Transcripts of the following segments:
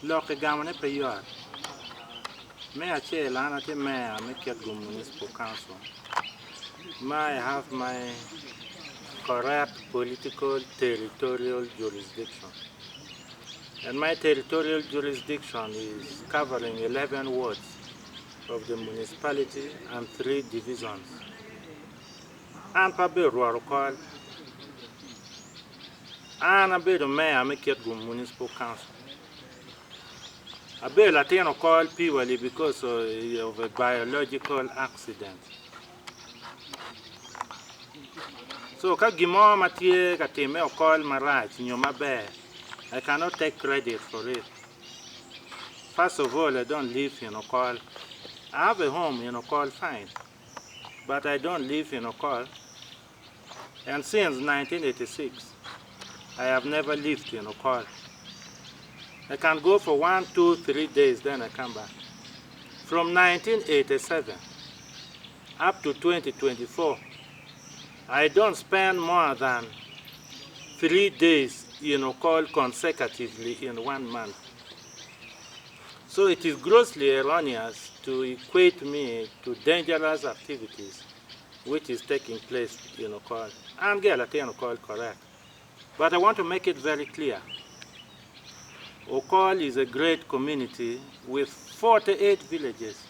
Loke gamane pe yuar. Me ache lana te me get municipal council. I have my correct political territorial jurisdiction. And my territorial jurisdiction is covering 11 wards of the municipality and 3 divisions. And pabe ruarokol. And a bit of me get municipal council. A bit Latino call purely because of a biological accident. So kagimo matie kateme o call marach nyoma be. I cannot take credit for it. First of all, I don't live in Okol. I have a home in Okol, fine. But I don't live in Okol. And since 1986, I have never lived in Okol. I can go for 1, 2, 3 days, then I come back. From 1987 up to 2024, I don't spend more than 3 days in Okol consecutively in 1 month. So it is grossly erroneous to equate me to dangerous activities which is taking place in Okol. And get Okol correct. But I want to make it very clear. Okol is a great community with 48 villages.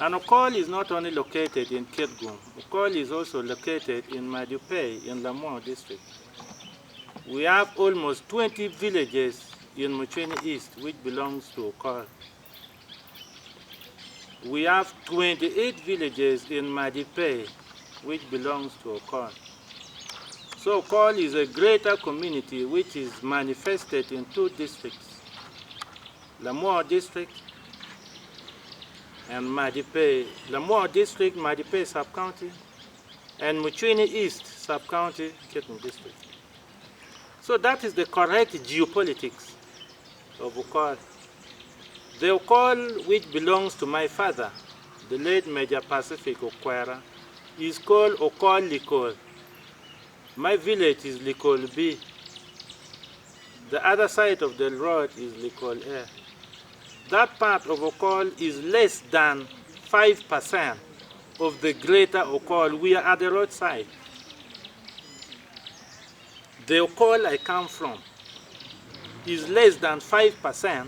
And Okol is not only located in Kirgum, Okol is also located in Madupei in Lamont district. We have almost 20 villages in Muchweni East, which belongs to Okol. We have 28 villages in Madupei, which belongs to Okol. So Okol is a greater community which is manifested in 2 districts, Lamont district and Madupei. Lamont district, Madupei sub-county, and Muchweni East sub-county, Kirgum district. So that is the correct geopolitics of Okol. The Okol which belongs to my father, the late Major Pacific Ojara, is called Okol Likol. My village is Likol B. The other side of the road is Likol A. That part of Okol is less than 5% of the greater Okol. We are at the roadside. The Okol I come from is less than 5%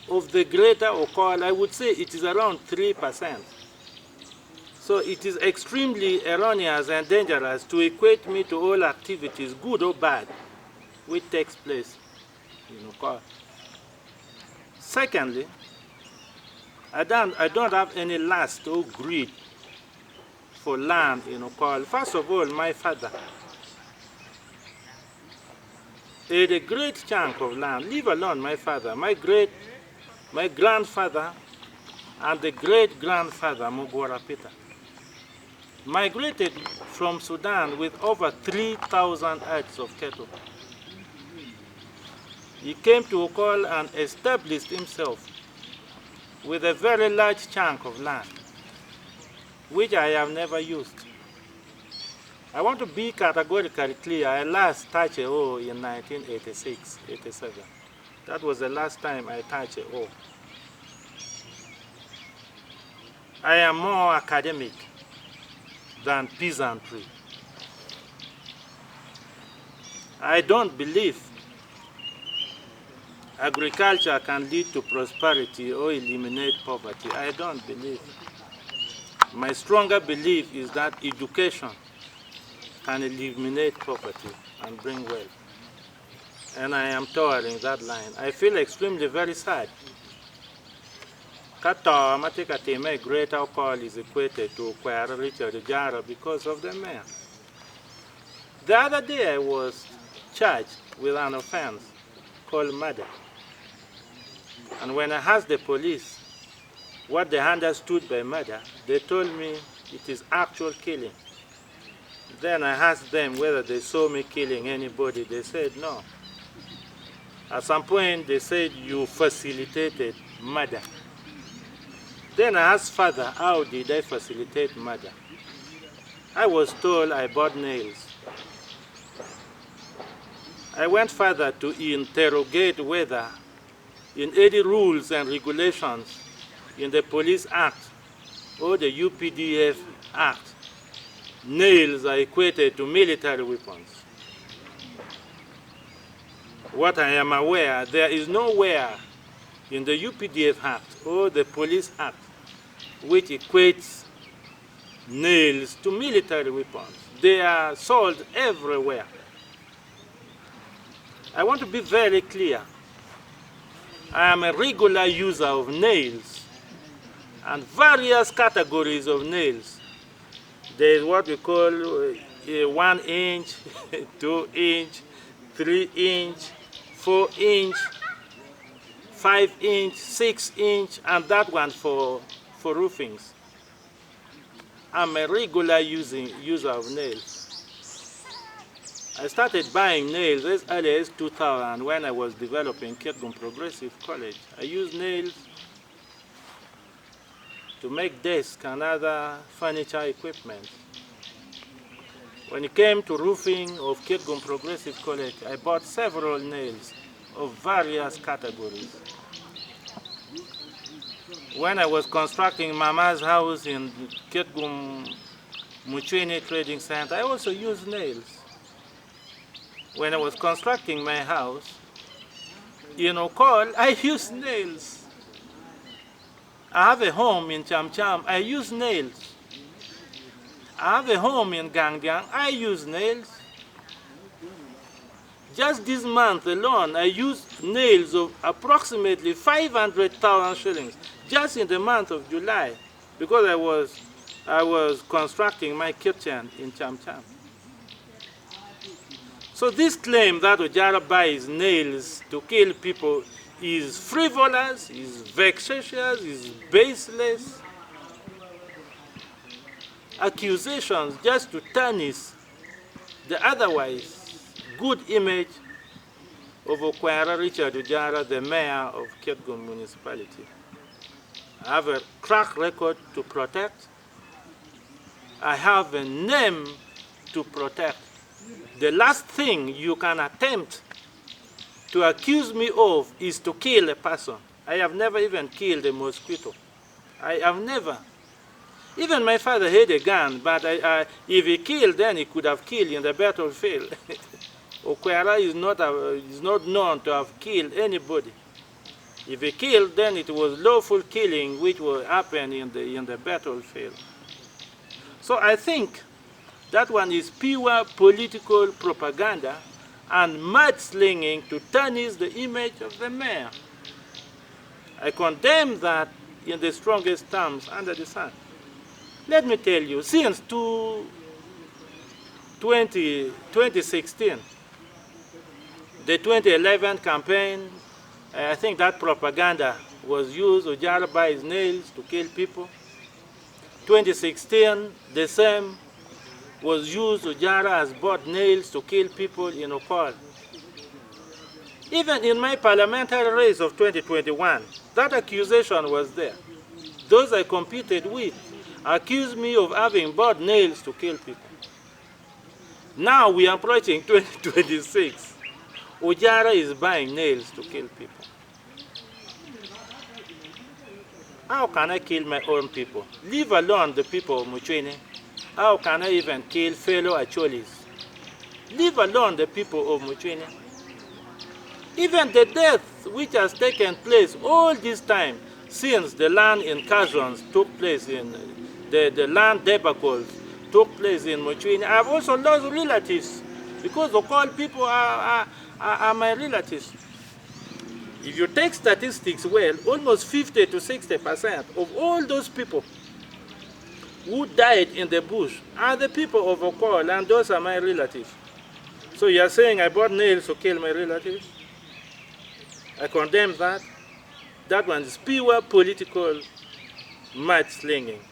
of the greater Okol. I would say it is around 3%. So it is extremely erroneous and dangerous to equate me to all activities, good or bad, which takes place in Okol. Secondly, I don't have any lust or greed for land in Okol. First of all, my father had a great chunk of land, leave alone my father, my grandfather and the great-grandfather, Mugwara Peter, migrated from Sudan with over 3,000 herds of cattle. He came to Okol and established himself with a very large chunk of land, which I have never used. I want to be categorically clear. I last touched a hoe in 1986, 87. That was the last time I touched a hoe. I am more academic than peasantry. I don't believe agriculture can lead to prosperity or eliminate poverty. I don't believe. My stronger belief is that education can eliminate poverty and bring wealth. And I am towering that line. I feel extremely very sad. Kata Matekateme Greater Okol is equated to Kwara Richard Ojara because of the mayor. The other day I was charged with an offense called murder. And when I asked the police what they understood by murder, they told me it is actual killing. Then I asked them whether they saw me killing anybody. They said no. At some point they said you facilitated murder. Then I asked father, how did I facilitate murder? I was told I bought nails. I went further to interrogate whether in any rules and regulations in the Police Act or the UPDF Act, nails are equated to military weapons. What I am aware, there is nowhere in the UPDF Act or the Police Act which equates nails to military weapons. They are sold everywhere. I want to be very clear. I am a regular user of nails and various categories of nails. There is what we call 1 inch, 2 inch, 3 inch, 4 inch, 5 inch, 6 inch, and that one for roofings. I'm a regular user of nails. I started buying nails as early as 2000 when I was developing Kirkgum Progressive College. I used nails to make desks and other furniture equipment. When it came to roofing of Kirkgum Progressive College, I bought several nails of various categories. When I was constructing Mama's house in Kirkgum Muchwini Trading Center, I also used nails. When I was constructing my house in Okol, I used nails. I have a home in Cham Cham, I use nails. I have a home in Gangdiang, I use nails. Just this month alone, I used nails of approximately 500,000 shillings, just in the month of July, because I was constructing my kitchen in Cham Cham. So this claim that Ojara buys nails to kill people is frivolous, is vexatious, is baseless. Accusations just to tarnish the otherwise good image of Okwara Richard Ojara, the mayor of Kirkgum Municipality. I have a track record to protect. I have a name to protect. The last thing you can attempt to accuse me of is to kill a person. I have never even killed a mosquito. I have never. Even my father had a gun, but if he killed, then he could have killed in the battlefield. Okwara is not known to have killed anybody. If he killed, then it was lawful killing which will happen in the battlefield. So I think that one is pure political propaganda and mudslinging to tarnish the image of the mayor. I condemn that in the strongest terms under the sun. Let me tell you, since 2016, the 2011 campaign, I think that propaganda was used, Ojara buys nails to kill people. 2016, the same was used, Ojara has bought nails to kill people in Okol. Even in my parliamentary race of 2021, that accusation was there. Those I competed with accused me of having bought nails to kill people. Now we are approaching 2026. Ojara is buying nails to kill people. How can I kill my own people? Leave alone the people of Muchwini. How can I even kill fellow Acholis? Leave alone the people of Muchwini. Even the death which has taken place all this time since the land incursions took place in the land debacles took place in Muchwini, I have also lost relatives because the Okol people are my relatives. If you take statistics well, almost 50 to 60% of all those people who died in the bush are the people of Okol, and those are my relatives. So you are saying I bought nails to kill my relatives? I condemn that. That one is pure political mudslinging.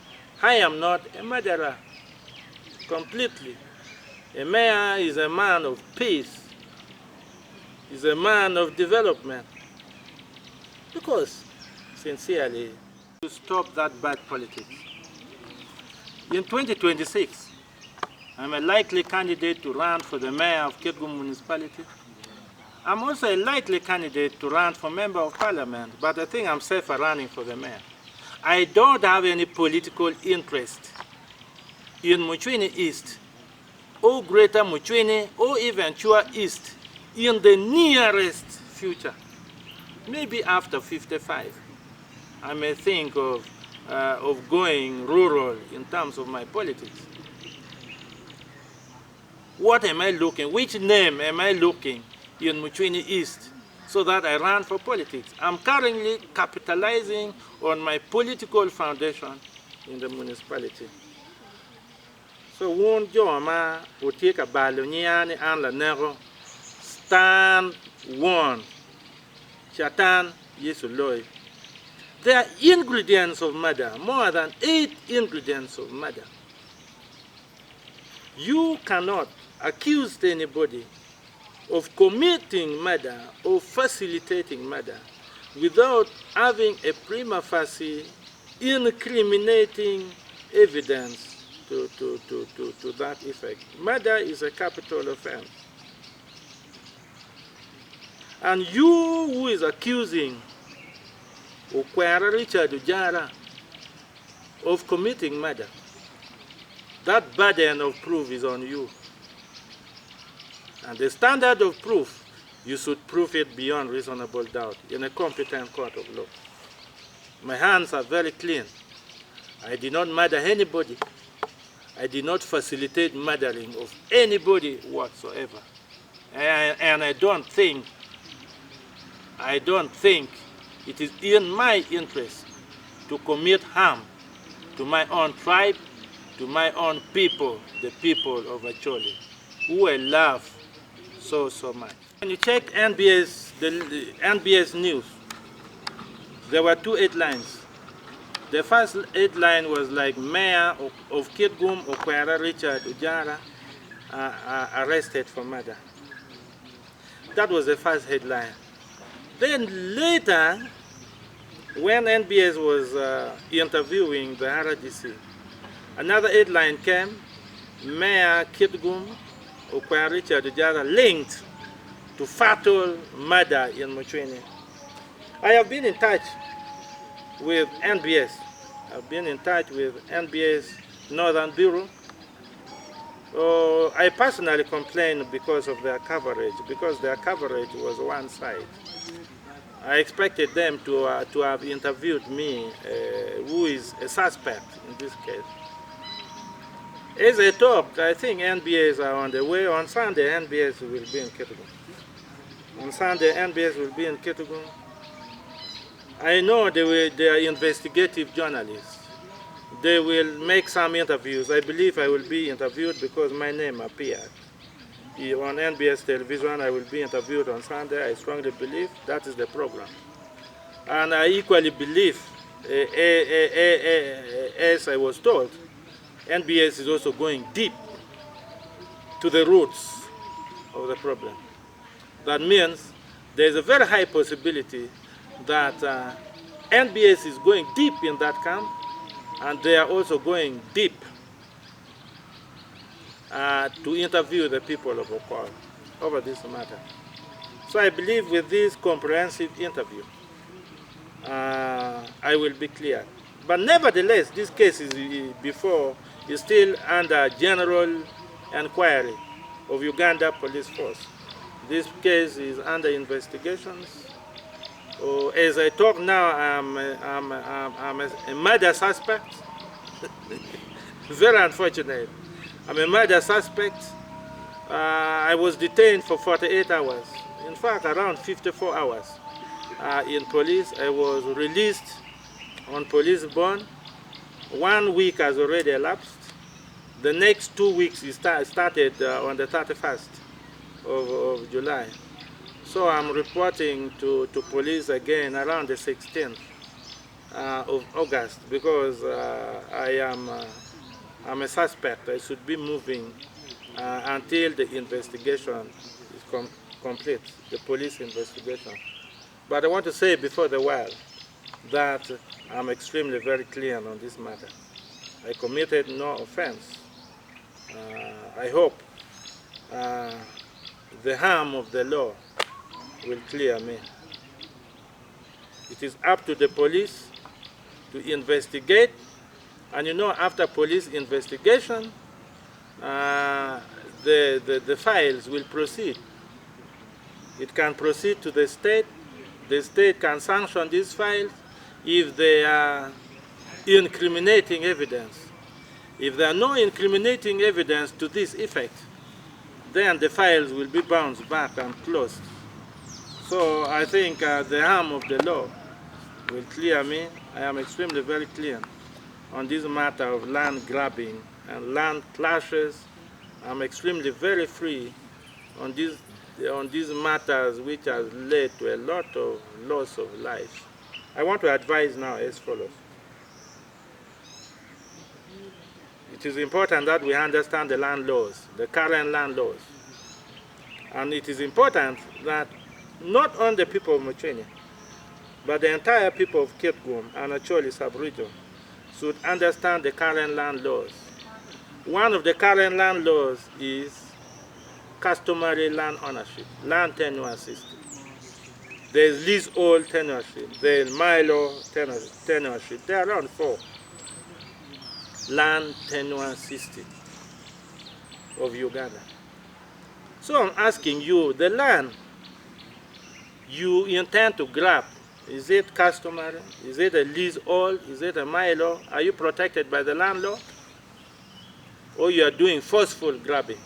I am not a murderer, completely. A mayor is a man of peace. He's a man of development. Because, sincerely, to stop that bad politics. In 2026, I'm a likely candidate to run for the mayor of Kirkgum Municipality. I'm also a likely candidate to run for Member of Parliament, but I think I'm safer running for the mayor. I don't have any political interest in Muchwini East, or Greater Muchwini, or even Chua East in the nearest future. Maybe after 55, I may think of going rural in terms of my politics. What am I looking, which name am I looking in Muchwini East so that I run for politics? I'm currently capitalizing on my political foundation in the municipality. So won joma utika balonyani an la nego stand one chatan yesuloi. There are ingredients of murder, more than 8 ingredients of murder. You cannot accuse anybody of committing murder or facilitating murder without having a prima facie incriminating evidence to that effect. Murder is a capital offense. And you who is accusing Okwara Richard Ojara of committing murder, that burden of proof is on you. And the standard of proof, you should prove it beyond reasonable doubt in a competent court of law. My hands are very clean. I did not murder anybody. I did not facilitate murdering of anybody whatsoever. And I don't think it is in my interest to commit harm to my own tribe, to my own people, the people of Acholi, who I love so much. When you check NBS, the NBS news, there were 2 headlines. The first headline was like Mayor of Kitgum, Okwara Richard Ojara, arrested for murder. That was the first headline. Then later, when NBS was interviewing the RDC, another headline came, Mayor Kitgum, Okwara Richard Ojara linked to fatal murder in Muchwini. I have been in touch with NBS. I've been in touch with NBS Northern Bureau. I personally complained because of their coverage, because their coverage was one side. I expected them to have interviewed me, who is a suspect in this case. As I talked, I think NBS are on the way. On Sunday, NBS will be in Kitgum. On Sunday, NBS will be in Kitgum. I know they are investigative journalists. They will make some interviews. I believe I will be interviewed because my name appeared. On NBS television, I will be interviewed on Sunday. I strongly believe that is the program. And I equally believe, as I was told, NBS is also going deep to the roots of the problem. That means there is a very high possibility that NBS is going deep in that camp, and they are also going deep to interview the people of Okol over this matter. So I believe with this comprehensive interview, I will be clear. But nevertheless, this case is still under general inquiry of Uganda Police Force. This case is under investigations. As I talk now, I'm a murder suspect. Very unfortunate. I'm a murder suspect. I was detained for 48 hours. In fact, around 54 hours in police. I was released on police bond. 1 week has already elapsed. The next 2 weeks started on the 31st of July. So I'm reporting to police again around the 16th of August because I'm a suspect. I should be moving until the investigation is complete, the police investigation. But I want to say before the while that I'm extremely very clear on this matter. I committed no offense. I hope the harm of the law will clear me. It is up to the police to investigate, and you know, after police investigation, the files will proceed. It can proceed to the state. The state can sanction these files if they are incriminating evidence. If there are no incriminating evidence to this effect, then the files will be bounced back and closed. So I think the harm of the law will clear me. I am extremely very clear on this matter of land grabbing and land clashes. I'm extremely very free on these matters which has led to a lot of loss of life. I want to advise now as follows. It is important that we understand the land laws, the current land laws. And it is important that not only the people of Mochene, but the entire people of Kitgum and Acholi sub-region should understand the current land laws. One of the current land laws is customary land ownership, land tenure system. There is leasehold tenuership, there is milo tenuership. There are around 4 land tenure system of Uganda. So I'm asking you, the land you intend to grab, is it customary? Is it a leasehold? Is it a milo? Are you protected by the land law? Or you are doing forceful grabbing?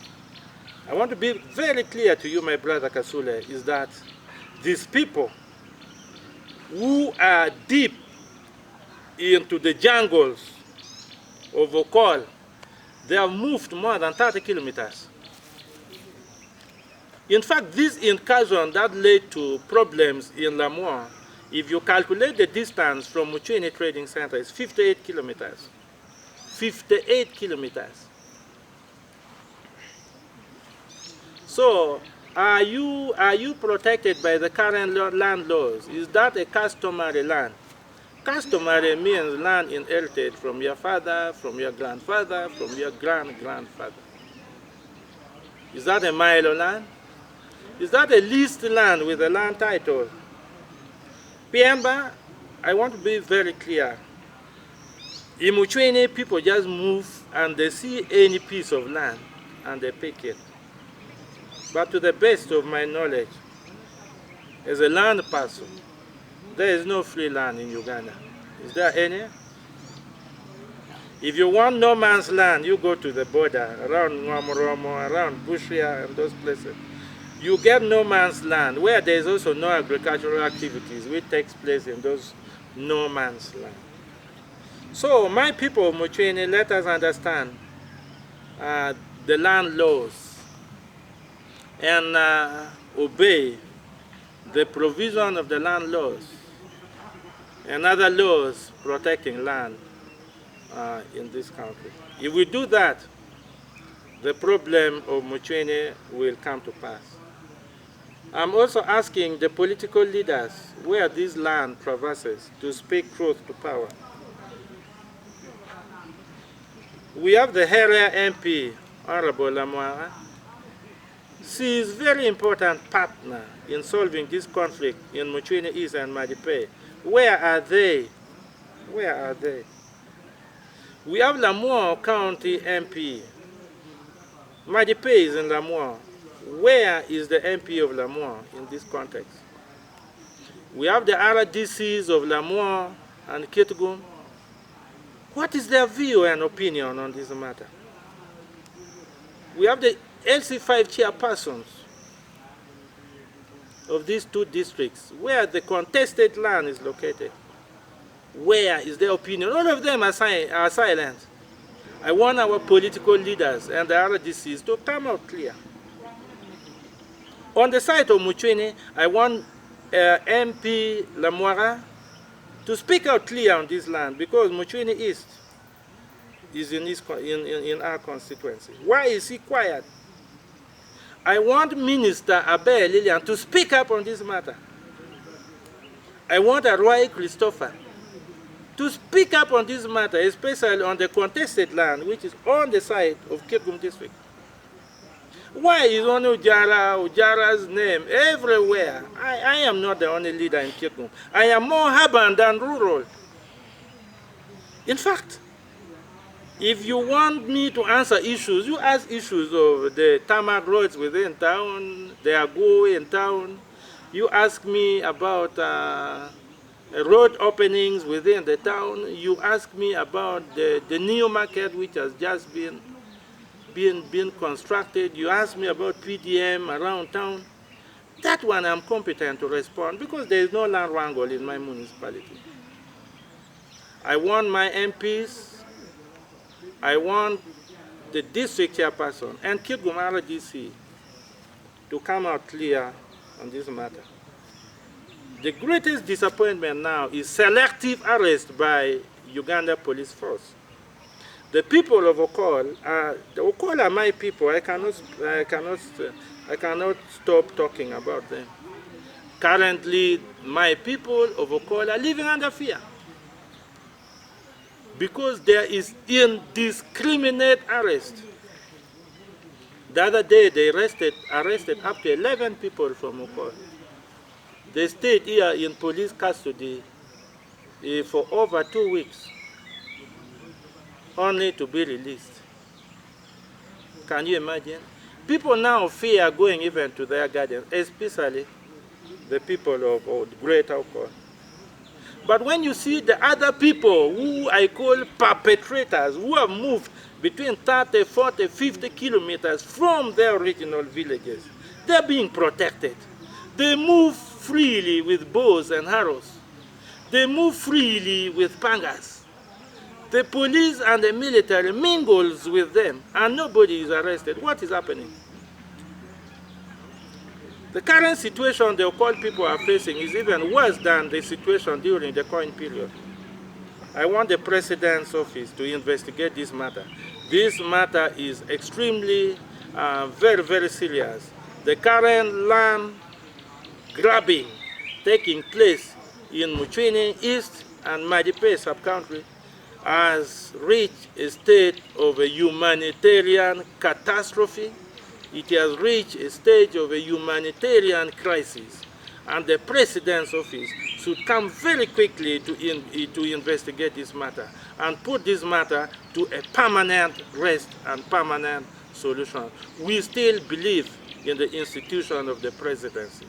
I want to be very clear to you, my brother Kasule, is that these people who are deep into the jungles of Okol, they have moved more than 30 kilometers. In fact, this incursion that led to problems in Lamour, if you calculate the distance from Muchweni Trading Center, is 58 kilometers. 58 kilometers. So, are you protected by the current land laws? Is that a customary land? Customary means land inherited from your father, from your grandfather, from your grand-grandfather. Is that a milo land? Is that a leased land with a land title? Piemba, I want to be very clear. In Muchweni, people just move and they see any piece of land and they pick it. But to the best of my knowledge, as a land person, there is no free land in Uganda. Is there any? If you want no man's land, you go to the border, around Nwamoromo, around Bushia and those places. You get no man's land, where there is also no agricultural activities, which takes place in those no man's land. So my people of Muchweni, let us understand the land laws and obey the provision of the land laws and other laws protecting land in this country. If we do that, the problem of Muchweni will come to pass. I'm also asking the political leaders where these land traverses to speak truth to power. We have the area MP, Honorable Lamwara. She is a very important partner in solving this conflict in Muchweni East and Madipe. Where are they? Where are they? We have Lamour County MP. Madipe is in Lamour. Where is the MP of Lamour in this context? We have the RDCs of Lamour and Kitgum. What is their view and opinion on this matter? We have the LC5 chairpersons of these 2 districts, where the contested land is located. Where is their opinion? All of them are silent. I want our political leaders and the RDCs to come out clear. On the side of Muchweni, I want MP Lamwara to speak out clear on this land, because Muchweni East is in our constituency. Why is he quiet? I want Minister Abe Lilian to speak up on this matter. I want Arwai Christopher to speak up on this matter, especially on the contested land, which is on the side of Kitgum district. Why is only Ojara's name everywhere? I am not the only leader in Kirkuk. I am more urban than rural. In fact, if you want me to answer issues, you ask issues of the tarmac roads within town, the ago in town. You ask me about road openings within the town. You ask me about the new market which has just been constructed. You ask me about PDM around town. That one I'm competent to respond because there is no land wrangle in my municipality. I want my MPs, I want the district chairperson and Kirgumara DC to come out clear on this matter. The greatest disappointment now is selective arrest by Uganda Police Force. The people of Okol are my people. I cannot stop talking about them. Currently, my people of Okol are living under fear because there is indiscriminate arrest. The other day, they arrested up to 11 people from Okol. They stayed here in police custody for over 2 weeks, only to be released. Can you imagine? People now fear going even to their gardens, especially the people of Greater Okol. But when you see the other people who I call perpetrators, who have moved between 30, 40, 50 kilometers from their original villages, they're being protected. They move freely with bows and arrows. They move freely with pangas. The police and the military mingles with them, and nobody is arrested. What is happening? The current situation the Okol people are facing is even worse than the situation during the coin period. I want the President's office to investigate this matter. This matter is extremely, very, very serious. The current land grabbing taking place in Muchwini East and Madipe sub-country has reached a state of a humanitarian catastrophe. It has reached a stage of a humanitarian crisis, and the President's office should come very quickly to investigate this matter and put this matter to a permanent rest and permanent solution. We still believe in the institution of the presidency.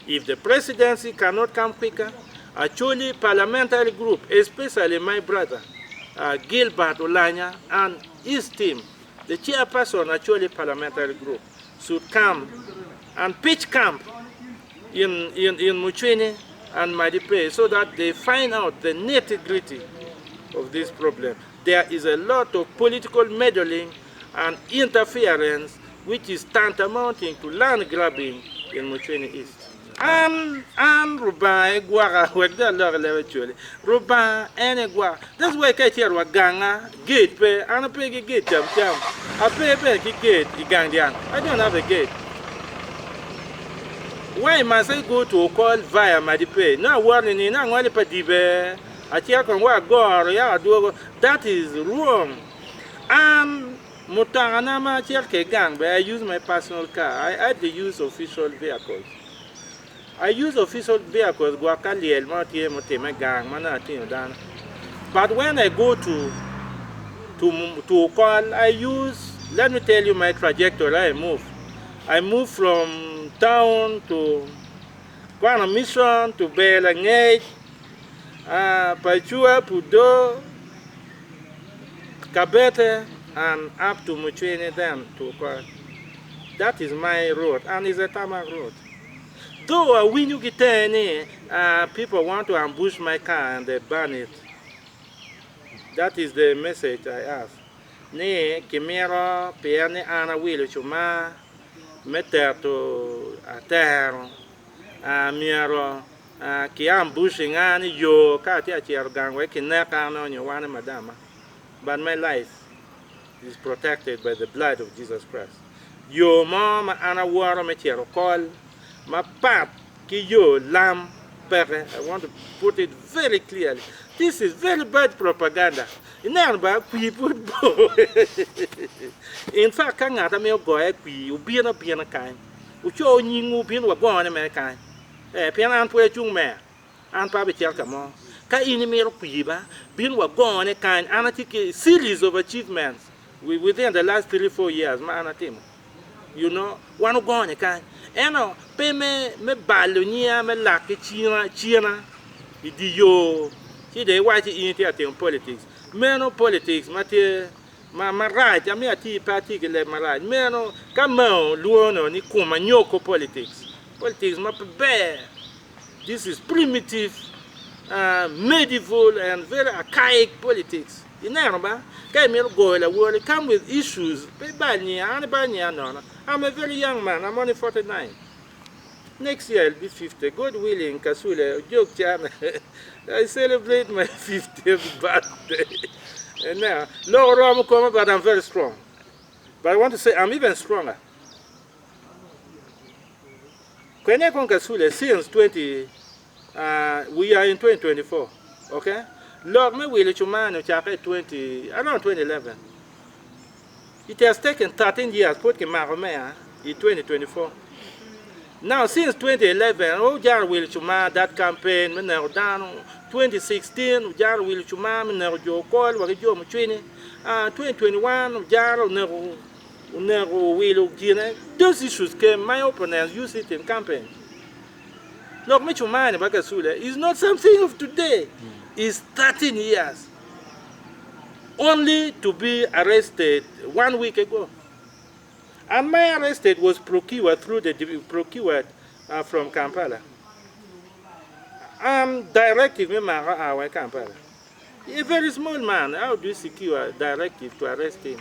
If the presidency cannot come quicker, actually parliamentary group, especially my brother, Gilbert Olanya and his team, the chairperson actually parliamentary group, should come and pitch camp in Muchwini and Madipe so that they find out the nitty-gritty of this problem. There is a lot of political meddling and interference which is tantamounting to land grabbing in Muchwini East. And Ruba Guara wagda lor lewe chole. Ruba ene Guara. That's why I hear Waganga gate pe and a pay gate jam. A pay gate Igandian. I don't have a gate. Why must I go to Okol via Madipe? No warning in Angwali Padibe. I hear can work go ya do that is wrong. Mutaranama Cherke gang, but I use my personal car. I had to use official vehicles. I use official vehicles, but when I go to Okol, I use, let me tell you my trajectory. I move from town to Guana Mission to Belangay, Pachua, Pudo, Kabete, and up to Muchwini, then to Okol. That is my road, and it's a tarmac road. Though when you get any, people want to ambush my car and they burn it. That is the message I have. Ne kimero piani ana wilo chuma meter to atero miero ki ambushing ani yo kati achier gangwe kineka no nywane madama. But my life is protected by the blood of Jesus Christ. Yo mama ana waro me chero call. Ma pat ki yo lam I want to put it very clearly. This is very bad propaganda. In fact, kan ngata me go e kwi ubi na kan. Ucho nyingu bin wa go na me kan. Pian an pwe chung me. An pa be cher ka mo. Ka ini me kwi ba bin wa go na kan anatiki series of achievements within the last 3-4 years ma anatim. You know, one go na kan. Eno pe me balonia me la ke china di yo. Ti de wa ti in ti politics. Meno politics mate ma right ami ati party ke le right meno kama luono ni kuma nyoko politics ma be. This is primitive medieval and very archaic politics inarba kai me go la wo come with issues be banya no. I'm a very young man. I'm only 49. Next year I'll be 50. God willing, Kasule, joke channel. I celebrate my 50th birthday. And now, Lord Ram come, but I'm very strong. But I want to say I'm even stronger. Kasule, since we are in 2024, okay? Lord, me will you man around 2011. It has taken 13 years to put in 2024. Now, since 2011, Ojara will chuma that campaign, 2016, Ojara will chuma, 2021, Ojara will Gina. Those issues came, my opponents use it in campaign. Look, Michumani Bakasula is not something of today, it's 13 years. Only to be arrested 1 week ago. And my arrest was procured through from Kampala. Directive me our Kampala. A very small man, how do you secure a directive to arrest him?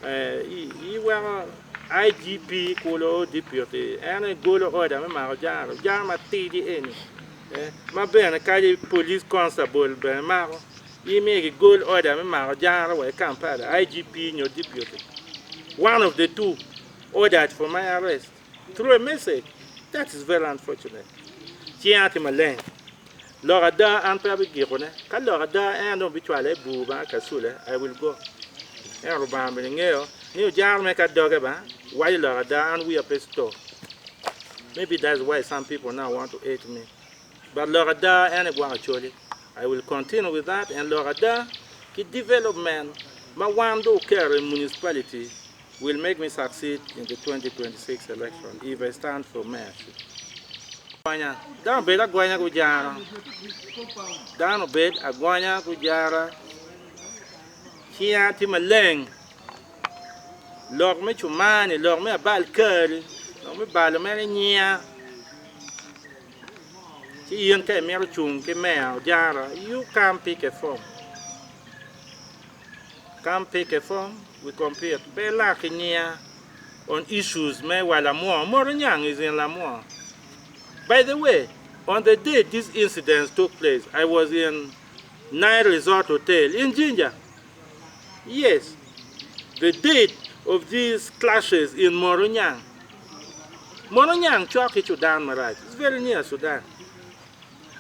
He was IGP, Kolo deputy, and a goal order, Ojara, Jama TDN. My Ben, a police constable, Maro. He make a goal order, Ojara, Kampala, IGP, your deputy. One of the two ordered for my arrest through a message. That is very unfortunate. Tiati Maleng. Lorada and Pabi Girone, Kalorada and Obituale Buba Kasula, I will go. And Robam Bingeo, New Jar make a dog about why Lorada and we are pesto. Maybe that's why some people now want to hate me. But Lorada and Guacholi, I will continue with that, and Lorada, the development, Mawando care municipality will make me succeed in the 2026 election if I stand for mayorship. Down bed a Guanya Gujara. Down bed a Guanya Gujara. Here Timaleng. Lord me chumani, Lord me a bal curly, Lord me balomania. Ian came here to mayor, Jara. You can't pick a form. Can't pick a form. We compare Bella Kenya on issues made while Lamour. Moranyang is in Lamour. By the way, on the day these incidents took place, I was in Nile Resort Hotel in Jinja. Yes, the date of these clashes in Moranyang. Moranyang, Choki Sudan, Maraj. It's very near Sudan.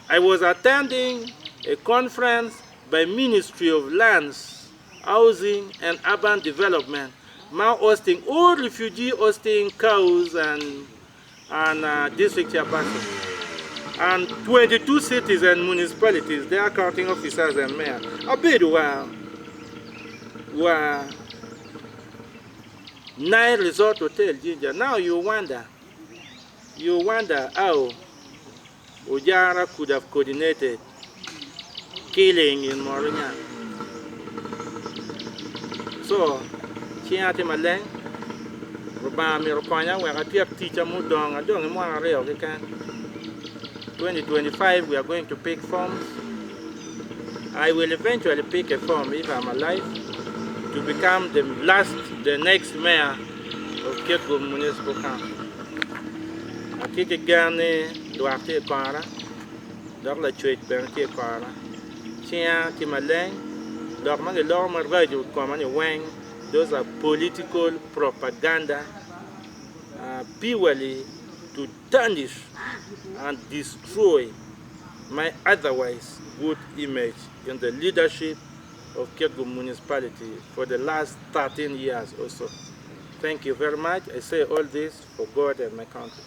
I was attending a conference by Ministry of Lands, Housing and Urban Development, now hosting all refugee hosting cows and district chairperson. And 22 cities and municipalities, they are counting officers and mayors. A bit were Nile Resort Hotel, Ginger. Now you wonder how Ojara could have coordinated killing in Moranyang. So, Chiati Maleng, Robam Miroquanya, where I teacher Mudong, I don't want to real. 2025, we are going to pick forms. I will eventually pick a form if I'm alive to become the next mayor of Kirkwood Municipal Council. I kick a Gani, Duarte Kara, Dr. Chuit Bernti Kara, Chiati Maleng. Those are political propaganda purely to tarnish and destroy my otherwise good image in the leadership of Kirgu municipality for the last 13 years or so. Thank you very much. I say all this for God and my country.